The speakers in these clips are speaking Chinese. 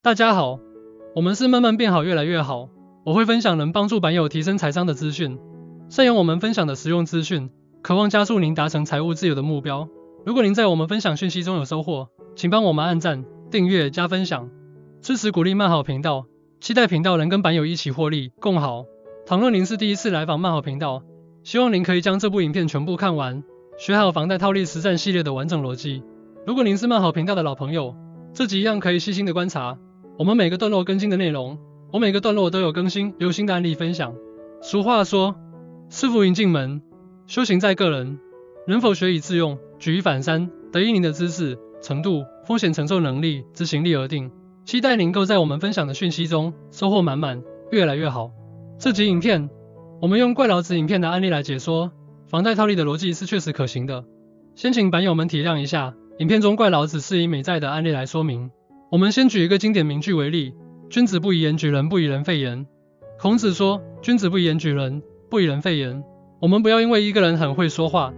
大家好，我们是慢慢变好越来越好。我会分享能帮助版友提升财商的资讯，善用我们分享的实用资讯，渴望加速您达成财务自由的目标。如果您在我们分享讯息中有收获，请帮我们按赞、订阅、加分享，支持鼓励慢好频道，期待频道能跟版友一起获利共好。倘若您是第一次来访慢好频道，希望您可以将这部影片全部看完，学好房贷套利实战系列的完整逻辑。如果您是慢好频道的老朋友，这集一样可以细心的观察我们每个段落更新的内容，我每个段落都有更新流行的案例分享。俗话说，师傅引进门，修行在个人，能否学以致用，举一反三，得依您的知识、程度、风险承受能力、执行力而定。期待您够在我们分享的讯息中收获满满，越来越好。这集影片，我们用怪老子影片的案例来解说，房贷套利的逻辑是确实可行的。先请版友们体谅一下，影片中怪老子是以美债的案例来说明。我们先举一个经典名句为例，君子不以言举人，不以人废言。孔子说，君子不以言举人，不以人废言。我们不要因为一个人很会说话，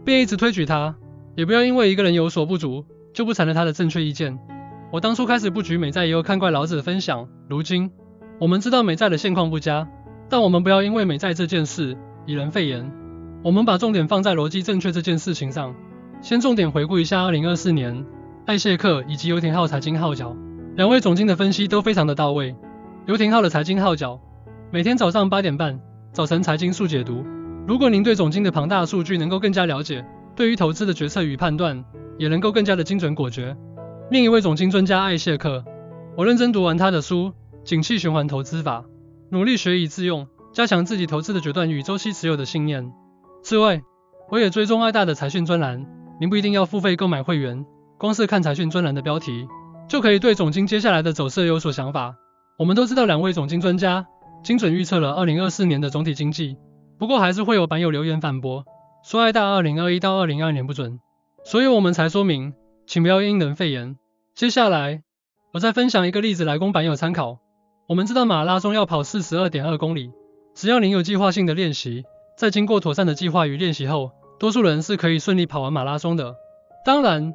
便一直推举他，也不要因为一个人有所不足，就不采纳他的正确意见。我当初开始布局美债也有看怪老子的分享，如今我们知道美债的现况不佳，但我们不要因为美债这件事以人废言。我们把重点放在逻辑正确这件事情上。先重点回顾一下2024年艾谢克以及游艇号财经号角两位总经的分析都非常的到位。游艇号的财经号角每天早上8点半早晨财经速解读，如果您对总经的庞大的数据能够更加了解，对于投资的决策与判断也能够更加的精准果决。另一位总经专家艾谢克，我认真读完他的书《景气循环投资法》，努力学以致用，加强自己投资的决断与周期持有的信念。此外，我也追踪爱大的财讯专栏，您不一定要付费购买会员，光是看财讯专栏的标题，就可以对总经接下来的走势有所想法。我们都知道两位总经专家精准预测了2024年的总体经济，不过还是会有版友留言反驳，说爱大2021到2022年不准，所以我们才说明，请不要因人废言。接下来，我再分享一个例子来供版友参考。我们知道马拉松要跑 42.2 公里，只要您有计划性的练习，在经过妥善的计划与练习后，多数人是可以顺利跑完马拉松的。当然，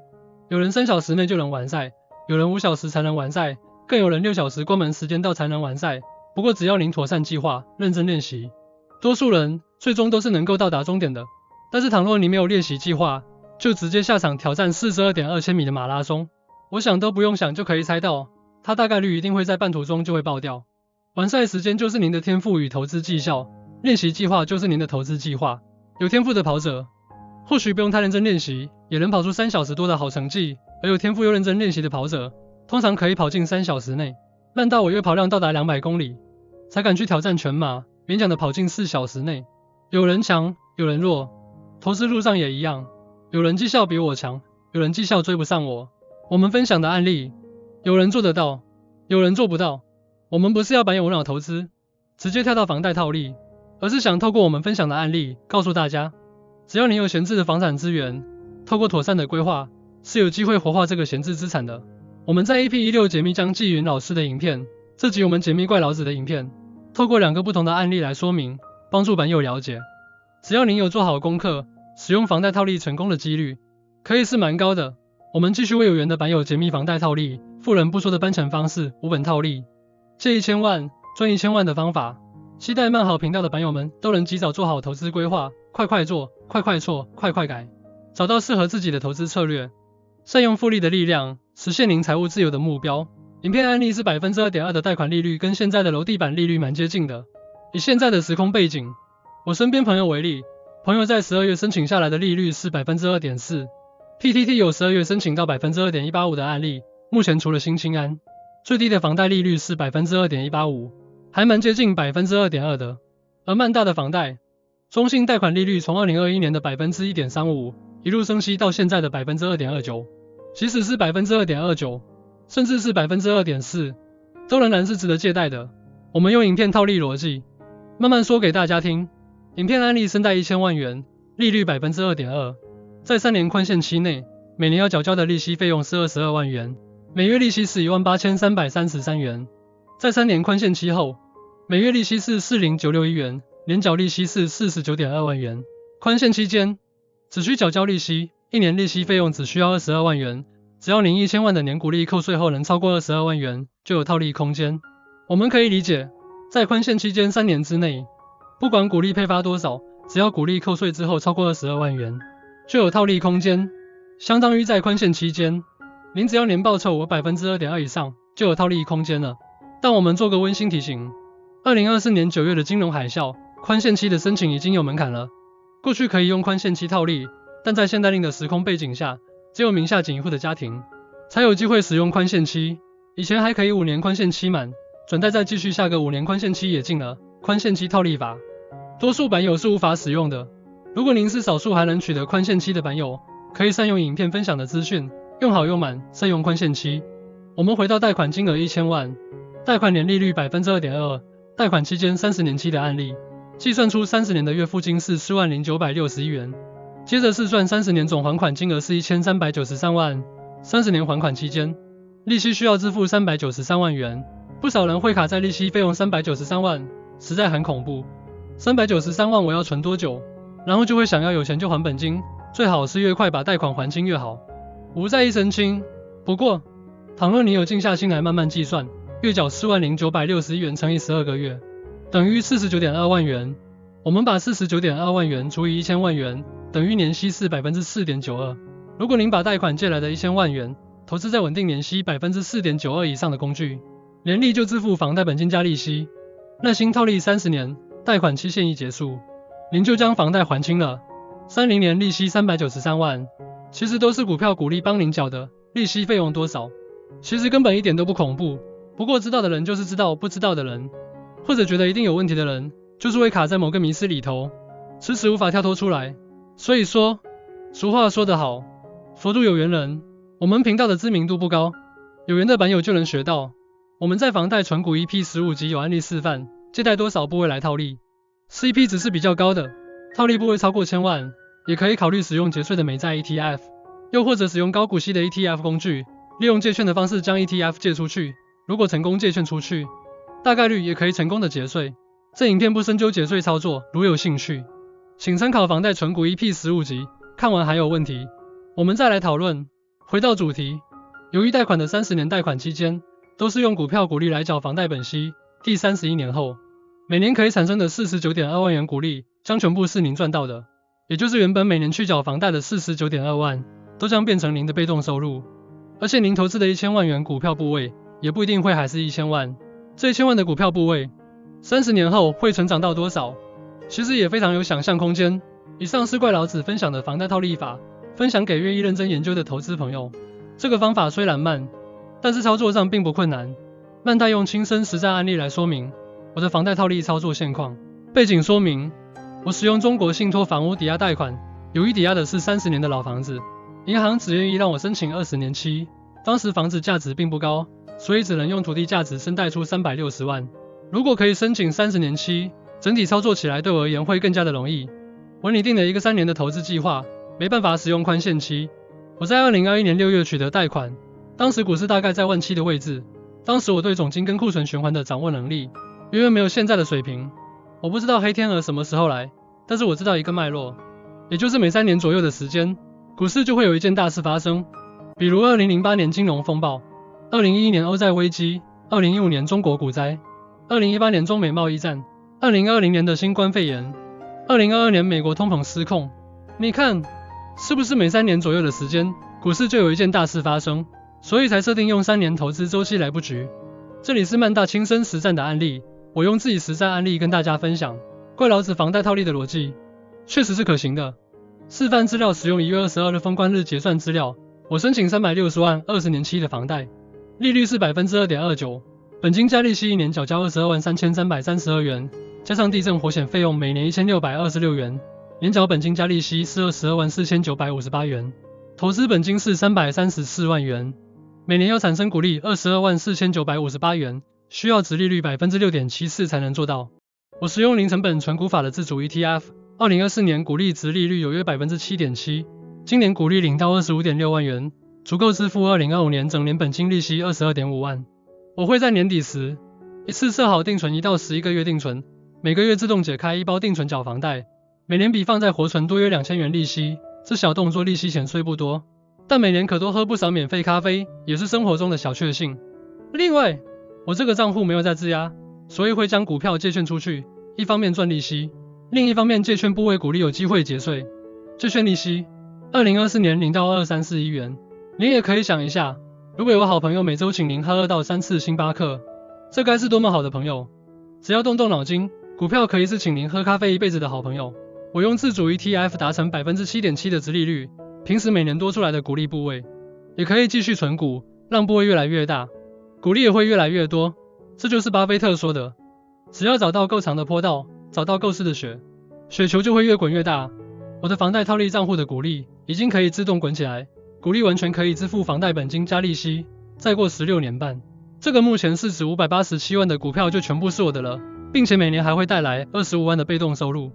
有人3小时内就能完赛，有人5小时才能完赛，更有人6小时关门时间到才能完赛。不过只要您妥善计划，认真练习，多数人最终都是能够到达终点的。但是倘若你没有练习计划，就直接下场挑战 42.2 千米的马拉松，我想都不用想就可以猜到，它大概率一定会在半途中就会爆掉。完赛时间就是您的天赋与投资绩效，练习计划就是您的投资计划。有天赋的跑者，或许不用太认真练习，也能跑出3小时多的好成绩，而有天赋又认真练习的跑者，通常可以跑进3小时内，慢到我月跑量到达200公里，才敢去挑战全马，勉强的跑进4小时内。有人强，有人弱，投资路上也一样，有人绩效比我强，有人绩效追不上我。我们分享的案例，有人做得到，有人做不到。我们不是要版友无脑投资，直接跳到房贷套利，而是想透过我们分享的案例，告诉大家，只要你有闲置的房产资源，透过妥善的规划，是有机会活化这个闲置资产的。我们在 EP16 解密张继云老师的影片，这集我们解密怪老子的影片，透过2个不同的案例来说明，帮助版友了解。只要您有做好功课，使用房贷套利成功的几率，可以是蛮高的。我们继续为有缘的版友解密房贷套利，富人不说的班成方式，无本套利，借1000万赚1000万的方法。期待慢好频道的版友们都能及早做好投资规划，快快做，快快错，快快改，找到适合自己的投资策略，善用复利的力量，实现您财务自由的目标。影片案例是 2.2% 的贷款利率，跟现在的楼地板利率蛮接近的。以现在的时空背景，我身边朋友为例，朋友在12月申请下来的利率是 2.4%， PTT 有12月申请到 2.185% 的案例。目前除了新青安，最低的房贷利率是 2.185%， 还蛮接近 2.2% 的。而曼大的房贷中性贷款利率从2021年的 1.35% 一路升息到现在的 2.29%， 即使是 2.29%， 甚至是 2.4%， 都仍然是值得借贷的。我们用影片套利逻辑慢慢说给大家听。影片案例申贷1000万元，利率 2.2%， 在3年宽限期内，每年要缴交的利息费用是22万元，每月利息是18333元。在3年宽限期后，每月利息是40961元，年缴利息是49.2万元。宽限期间只需缴交利息，1年利息费用只需要22万元，只要您1000万的年股利扣税后能超过22万元，就有套利空间。我们可以理解，在宽限期间3年之内，不管股利配发多少，只要股利扣税之后超过22万元，就有套利空间，相当于在宽限期间，您只要年报酬额 2.2% 以上，就有套利空间了。但我们做个温馨提醒，2024年9月的金融海啸，宽限期的申请已经有门槛了。过去可以用宽限期套利，但在限贷令的时空背景下，只有名下仅一户的家庭才有机会使用宽限期。以前还可以5年宽限期满，转贷再继续下个5年宽限期也进了宽限期套利法，多数版友是无法使用的。如果您是少数还能取得宽限期的版友，可以善用影片分享的资讯，用好用满，善用宽限期。我们回到贷款金额1000万，贷款年利率 2.2%， 贷款期间30年期的案例，计算出30年的月付金是40961元。接着试算30年总还款金额是1393万，30年还款期间，利息需要支付393万元。不少人会卡在利息费用393万，实在很恐怖。393万我要存多久？然后就会想要有钱就还本金，最好是越快把贷款还清越好。无在意神清。不过，倘若你有静下心来慢慢计算，月缴40961元乘以12个月，等于 49.2 万元。我们把 49.2 万元除以1000万元，等于年息是 4.92%。如果您把贷款借来的1000万元，投资在稳定年息 4.92 以上的工具，年利就支付房贷本金加利息，耐心套利30年，贷款期限一结束，您就将房贷还清了。30年利息393万，其实都是股票股利帮您缴的，利息费用多少，其实根本一点都不恐怖。不过知道的人就是知道，不知道的人，或者觉得一定有问题的人，就是会卡在某个迷思里头，迟迟无法跳脱出来。所以说，俗话说得好，佛度有缘人。我们频道的知名度不高，有缘的版友就能学到。我们在房贷存股 EP15 集有案例示范，借贷多少部位来套利 ，CP 值是比较高的，套利部位超过1000万，也可以考虑使用节税的美债 ETF， 又或者使用高股息的 ETF 工具，利用借券的方式将 ETF 借出去。如果成功借券出去，大概率也可以成功的节税。这影片不深究节税操作，如有兴趣，请参考房贷存股 EP15 集，看完还有问题，我们再来讨论。回到主题，由于贷款的30年贷款期间，都是用股票股利来缴房贷本息，第31年后，每年可以产生的 49.2 万元股利，将全部是您赚到的，也就是原本每年去缴房贷的 49.2 万，都将变成您的被动收入。而且您投资的1000万元股票部位，也不一定会还是1000万，这1000万的股票部位，30年后会成长到多少，其实也非常有想象空间。以上是怪老子分享的房贷套利法，分享给愿意认真研究的投资朋友。这个方法虽然慢，但是操作上并不困难。曼代用亲身实战案例来说明我的房贷套利操作现况。背景说明：我使用中国信托房屋抵押贷款，由于抵押的是30年的老房子，银行只愿意让我申请20年期。当时房子价值并不高，所以只能用土地价值申贷出360万。如果可以申请30年期，整体操作起来对我而言会更加的容易。我拟定了一个3年的投资计划，没办法使用宽限期。我在2021年6月取得贷款，当时股市大概在17000的位置。当时我对总金跟库存循环的掌握能力，远远没有现在的水平。我不知道黑天鹅什么时候来，但是我知道一个脉络，也就是每3年左右的时间，股市就会有一件大事发生。比如2008年金融风暴，2011年欧债危机，2015年中国股灾，2018年中美贸易战，2020年的新冠肺炎，2022年美国通膨失控。你看，是不是每3年左右的时间，股市就有一件大事发生？所以才设定用3年投资周期来布局。这里是曼大亲身实战的案例，我用自己实战案例跟大家分享怪老子房贷套利的逻辑，确实是可行的。示范资料使用1月22日封关日结算资料，我申请360万20年期的房贷，利率是 2.29%， 本金加利息1年缴交22万3332元，加上地震火险费用每年1626元，年缴本金加利息是22万4958元，投资本金是334万元，每年要产生股利22万4958元，需要殖利率 6.74% 才能做到。我使用零成本存股法的自主 ETF， 2024年股利殖利率有约 7.7%， 今年股利领到 25.6 万元，足够支付2025年整年本金利息 22.5 万。我会在年底时一次设好定存1到11个月定存，每个月自动解开1包定存缴房贷，每年比放在活存多约2000元利息，这小动作利息显虽不多，但每年可多喝不少免费咖啡，也是生活中的小确幸。另外，我这个账户没有在质押，所以会将股票借券出去，一方面赚利息，另一方面借券部位股利有机会节税。借券利息，2024年领到2341元。您也可以想一下，如果有好朋友每周请您喝2到3次星巴克，这该是多么好的朋友。只要动动脑筋，股票可以是请您喝咖啡一辈子的好朋友。我用自主 ETF 达成 7.7% 的殖利率，平时每年多出来的股利部位，也可以继续存股，让部位越来越大，股利也会越来越多。这就是巴菲特说的，只要找到够长的坡道，找到够湿的雪，雪球就会越滚越大。我的房贷套利账户的股利已经可以自动滚起来，股利完全可以支付房贷本金加利息，再过16年半，这个目前市值587万的股票就全部是我的了，并且每年还会带来25万的被动收入。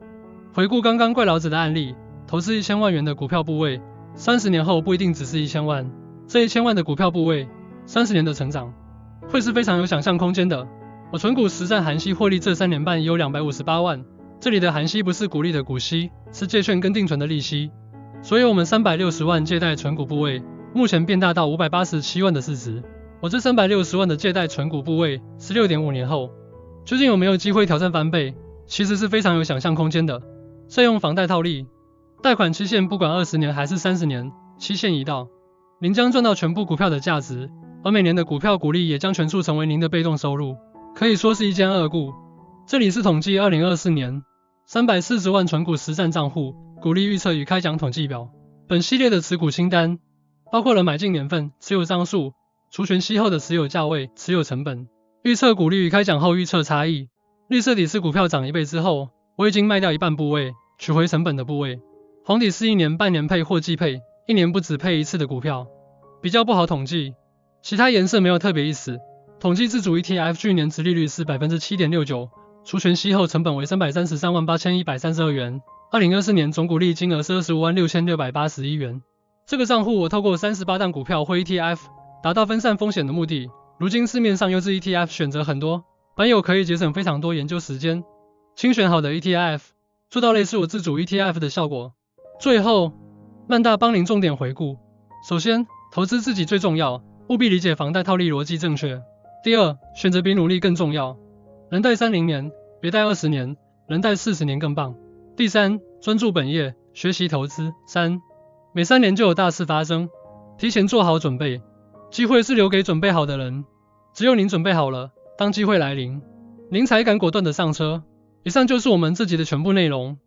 回顾刚刚怪老子的案例，投资1000万元的股票部位，30年后不一定只是1000万，这1000万的股票部位，30年的成长，会是非常有想象空间的。我存股实战含息获利这3年半也有258万，这里的含息不是股利的股息，是借券跟定存的利息。所以我们360万借贷存股部位，目前变大到587万的市值。我这360万的借贷存股部位，16.5年后，究竟有没有机会挑战翻倍，其实是非常有想象空间的。善用房贷套利，贷款期限不管20年还是30年，期限一到，您将赚到全部股票的价值，而每年的股票股利也将全数成为您的被动收入，可以说是一兼二顾。这里是统计2024年340万存股实战账户股利预测与开奖统计表。本系列的持股清单包括了买进年份、持有张数、除权息后的持有价位、持有成本、预测股利与开奖后预测差异。绿色底是股票涨1倍之后，我已经卖掉一半部位，取回成本的部位。红底是1年半年配或季配，1年不只配一次的股票，比较不好统计。其他颜色没有特别意思。统计自主 ETF 去年殖利率是 7.69%， 除权息后成本为333万8132元，2024年总股利金额是25万6681元。这个账户我透过38档股票或 ETF 达到分散风险的目的。如今市面上优质 ETF 选择很多，版友可以节省非常多研究时间，精选好的 ETF， 做到类似我自主 ETF 的效果。最后，曼大帮您重点回顾。首先，投资自己最重要，务必理解房贷套利逻辑正确。第二，选择比努力更重要，能贷30年，别贷20年，能贷40年更棒。第三，专注本业，学习投资。3，每3年就有大事发生，提前做好准备，机会是留给准备好的人，只有您准备好了，当机会来临，您才敢果断的上车。以上就是我们这集的全部内容。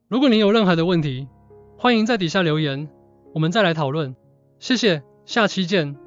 如果您有任何的问题，欢迎在底下留言，我们再来讨论。谢谢，下期见。